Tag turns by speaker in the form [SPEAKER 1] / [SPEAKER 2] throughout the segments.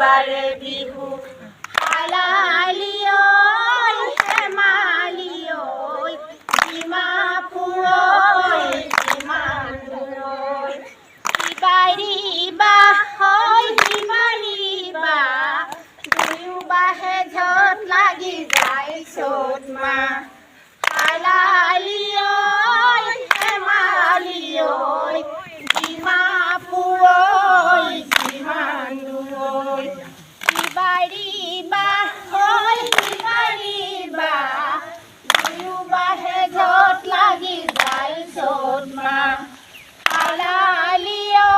[SPEAKER 1] বাৰে বিহু হালালি ঐ হেমালি ঐ ডিমাপুৰ ঐ ডিমাপুৰ ঐ ইবাৰিবা ঐ সিবাৰিবা দুয়ো বাহে ঝত লাগি যায় চ'ত মাহ হালালি ঐ হেমালি ঐ ডিমাপুৰ ঐ ডিমাপুৰ ঐ ইবাৰিবা ঐ সিবাৰিবা দুয়ো বাহে ঝত লাগি যায় চ'ত মাহ হালালি ঐ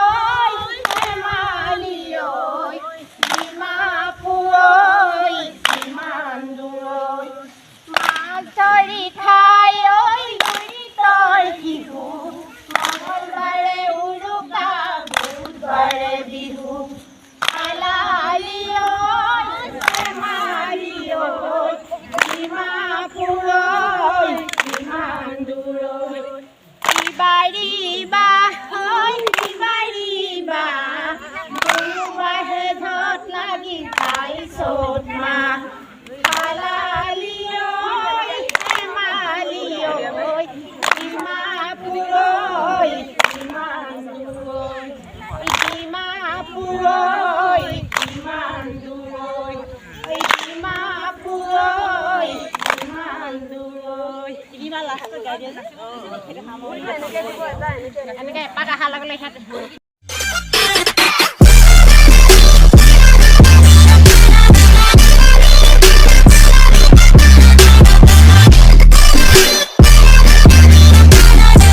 [SPEAKER 1] হেমালি ঐ ডিমাপুৰ ঐ ডিমাপুৰ ঐ মাছ ধৰি খাই ঐ লুৰিতৰ শিশু মঙলবাৰে উৰুকা বুধবাৰে বিহু হালালি ঐ হেমালি ঐ ডিমাপুৰ ঐ ডিমাপুৰ ঐ ইবাৰিবা ঐ সিবাৰিবা দুয়ো বাহে ঝত লাগি যায় চ'ত মাহ হালালি ঐ হেমালি ঐ ডিমাপুৰ ঐ ডিমাপুৰ ঐ ডিমাপুৰ ঐ ডিমাপুৰ ঐ ডিমাপুৰ ঐ ডিমাপুৰ ঐ এনেকৈ এপাক অহাৰ লগে লগে